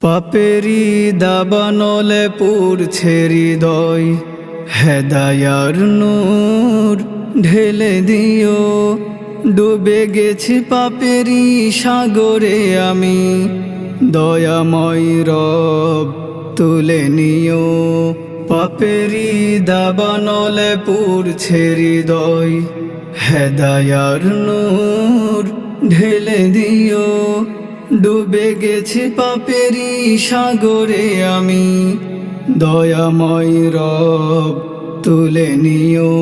পাপেরি দাবানলে পুরছে হৃদয়, হেদায়ার নূর ঢেলে দিও। ডুবে গেছি পাপেরি সাগরে আমি, দয়াময় রব তুলে নিও। পাপেরি দাবানলে পুরছে হৃদয়, হেদায়ার নূর ঢেলে দিও। ডুবে গেছি পাপেরি সাগরে আমি, দয়াময় রব তুলে নিও।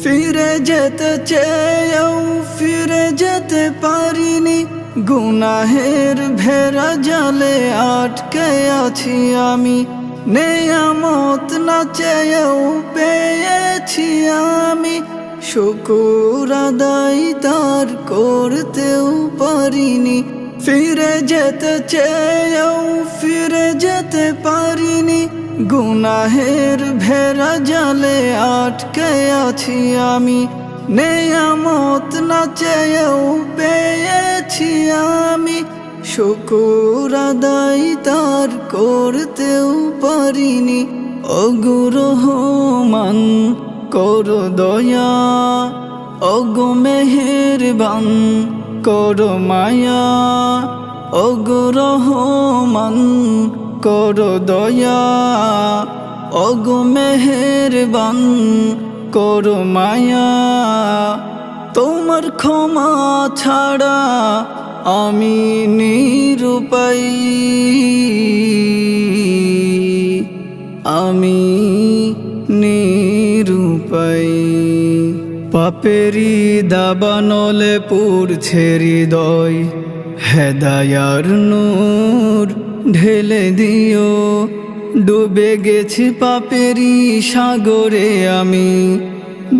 ফিরে যেতে চেয়েও ফিরে যেতে পারিনি, গুনাহের ভেড়া জালে আটকে আছি আমি। নেয়ামত না চেয়েও পেয়েছি আমি, শুকুর আদায় তার করতেও পারিনি। ফিরে যেতে চেয়েও ফিরে যেতে পারিনি, গুনাহের ভেড়া জালে আটকে আছি আমি। নেয়ামত না চেয়েও পেয়েছি আমি, শুকুর আদায় তার করতেও পারিনি। ওগো রহমান করো দয়া, ওগো মেহেরবান করো মায়া। ওগো রহমান করো দয়া, ওগো মেহেরবান করো মায়া। তোমার ক্ষমা ছাড়া আমি নিরুপায়, আমি নিরুপায়। পাপেরি দাবানলে পুরছে হৃদয়, হেদায়ার নূর ঢেলে দিও। ডুবে গেছি পাপেরি সাগরে আমি,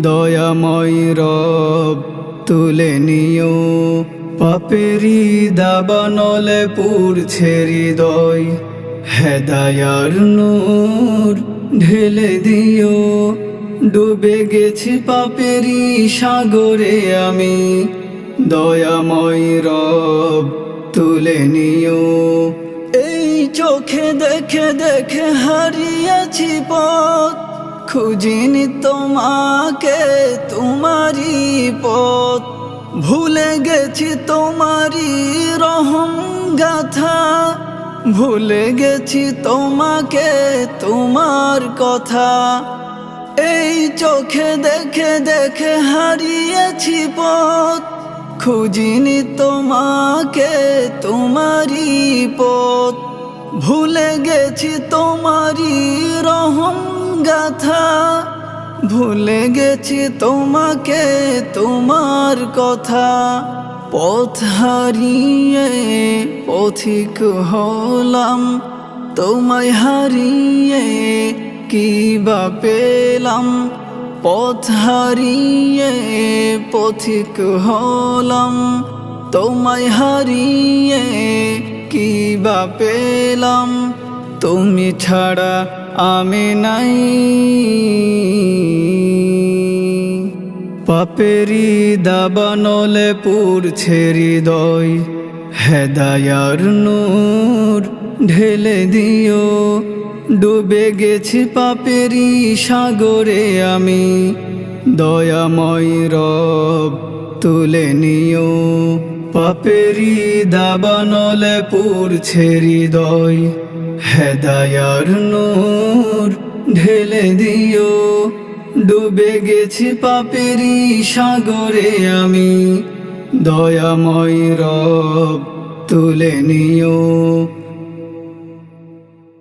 দয়াময় রব তুলে নিও। পাপেরি দাবানলে পুরছে হৃদয়, হেদায়ার নূর ঢেলে দিও। ডুবে গেছি পাপেরি সাগরে আমি, দয়াময় রব তুলে নিও। এই চোখে দেখে দেখে হারিয়েছি পথ, খুঁজিনি তোমাকে তোমারি পথ। ভুলে গেছি তোমারি রহম গাথা, ভুলে গেছি তোমাকে তোমার কথা। এই চোখে দেখে দেখে হারিয়েছি পথ, খুঁজিনি তোমাকে তোমারি পথ। ভুলে গেছি তোমারি রহম গাথা, ভুলে গেছি তোমাকে তোমার কথা। পথ হারিয়ে পথিক হলাম, তোমায় হারিয়ে কি বা পেলাম। পথ হারিয়ে পথিক হলাম, তোমায় হারিয়ে কি বা পেলাম। তুমি ছাড়া আমি নাই। পাপেরি দাবানলে পুরছে হৃদয়, হেদায়ার নূর ঢেলে দিও। ডুবে গেছি পাপেরি সাগরে আমি, দয়াময় রব তুলে নিও। পাপেরি দাবানলে পুরছে হৃদয়, হেদায়ার নূর ঢেলে দিও। ডুবে গেছি পাপেরি সাগরে আমি, দয়াময় রব তুলে নিও।